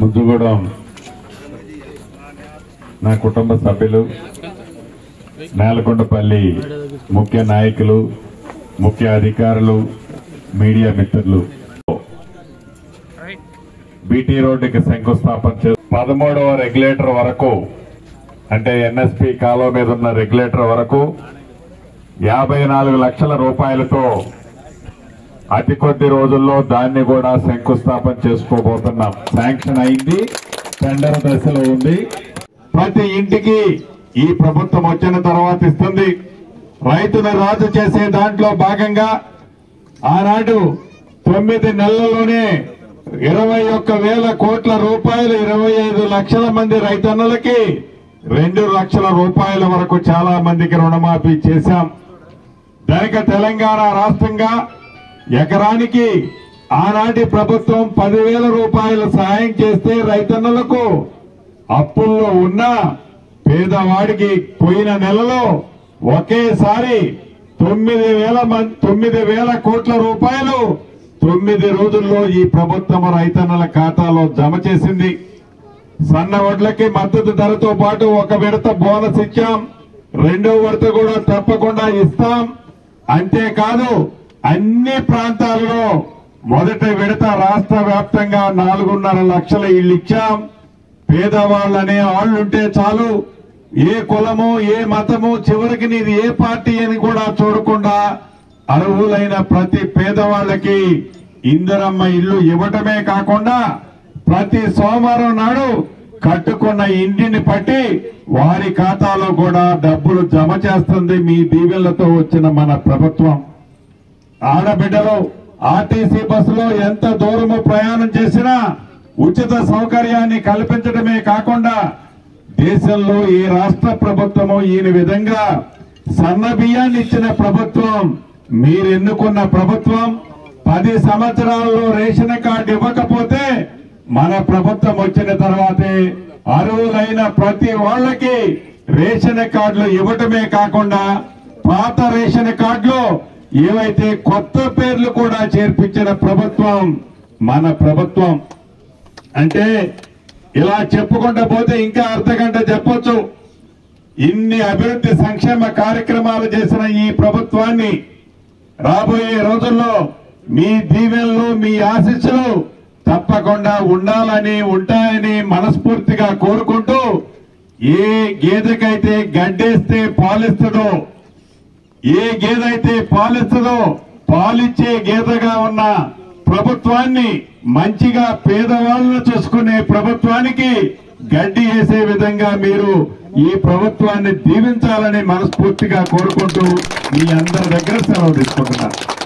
బుజ్జుగూడెం నా కుటుంబ సభ్యులు, నేలకొండపల్లి ముఖ్య నాయకులు, ముఖ్య అధికారులు, మీడియా మిత్రులు, బీటీ రోడ్డుకి శంకుస్థాపన చేసి 13వ రెగ్యులేటర్ వరకు అంటే ఎన్ఎస్పి కాలువ మీద ఉన్న రెగ్యులేటర్ వరకు 54 లక్షల రూపాయలతో అతి కొద్ది రోజుల్లో దాన్ని కూడా శంకుస్థాపన చేసుకోబోతున్నాం. శాంక్షన్ అయింది, టెండర్ దశలో ఉంది. ప్రతి ఇంటికి ఈ ప్రభుత్వం వచ్చిన తర్వాత ఇస్తుంది. రైతును రాజు చేసే దాంట్లో భాగంగా ఆనాడు 9 నెలల్లోనే 21,000 కోట్ల రూపాయలు 25 లక్షల మంది రైతన్నలకి 2 లక్షల రూపాయల వరకు చాలా మందికి రుణమాఫీ చేశాం. దానికి తెలంగాణ రాష్ట్రంగా ఎకరానికి ఆనాటి ప్రభుత్వం 10,000 రూపాయలు సహాయం చేస్తే రైతన్నలకు అప్పుల్లో ఉన్న పేదవాడికి పోయిన నెలలో ఒకేసారి 9,000 కోట్ల రూపాయలు 9 రోజుల్లో ఈ ప్రభుత్వం రైతన్నల ఖాతాలో జమ చేసింది. సన్న వడ్లకి మద్దతు ధరతో పాటు ఒక విడత బోనస్ ఇచ్చాం, 2వ విడత కూడా తప్పకుండా ఇస్తాం. అంతేకాదు అన్ని ప్రాంతాల్లో మొదటి విడత రాష్ట్ర వ్యాప్తంగా 4.5 లక్షల ఇళ్లు ఇచ్చాం. పేదవాళ్ళనే వాళ్ళుంటే చాలు, ఏ కులము ఏ మతము చివరికి నీది ఏ పార్టీ అని కూడా చూడకుండా అర్హులైన ప్రతి పేదవాళ్ళకి ఇందిరమ్మ ఇల్లు ఇవ్వటమే కాకుండా ప్రతి సోమవారం నాడు కట్టుకున్న ఇంటిని పట్టి వారి ఖాతాలో కూడా డబ్బులు జమ చేస్తుంది మీ దీవెనలతో వచ్చిన మన ప్రభుత్వం. ఆడబిడ్డలు ఆర్టీసీ బస్సులో ఎంత దూరము ప్రయాణం చేసినా ఉచిత సౌకర్యాన్ని కల్పించడమే కాకుండా దేశంలో ఏ రాష్ట్ర ప్రభుత్వమో ఈయన విధంగా సన్న బియ్యాన్ని ఇచ్చిన ప్రభుత్వం మీరు ఎన్నుకున్న ప్రభుత్వం. 10 సంవత్సరాల్లో రేషన్ కార్డు ఇవ్వకపోతే మన ప్రభుత్వం వచ్చిన తర్వాతే అర్హులైన ప్రతి వాళ్ళకి రేషన్ కార్డులు ఇవ్వటమే కాకుండా పాత రేషన్ కార్డులో ఏవైతే కొత్త పేర్లు కూడా చేర్పించిన ప్రభుత్వం మన ప్రభుత్వం. అంటే ఇలా చెప్పుకుంటూ పోతే ఇంకా అర్ధగంట చెప్పొచ్చు. ఇన్ని అభివృద్ధి సంక్షేమ కార్యక్రమాలు చేసిన ఈ ప్రభుత్వాన్ని రాబోయే రోజుల్లో మీ దీవెనలు మీ ఆశీస్సులు తప్పకుండా ఉండాలని ఉంటాయని మనస్ఫూర్తిగా కోరుకుంటూ, ఏ గేదెకైతే గడ్డేస్తే పాలిస్తుందో, ఏ గేదైతే పాలిస్తుందో పాలిచ్చే గేదెగా ఉన్న ప్రభుత్వాన్ని, మంచిగా పేదవాళ్ళను చూసుకునే ప్రభుత్వానికి గడ్డి వేసే విధంగా మీరు ఈ ప్రభుత్వాన్ని దీవించాలని మనస్ఫూర్తిగా కోరుకుంటూ మీ అందరి దగ్గర సెలవు తీసుకుంటున్నారు.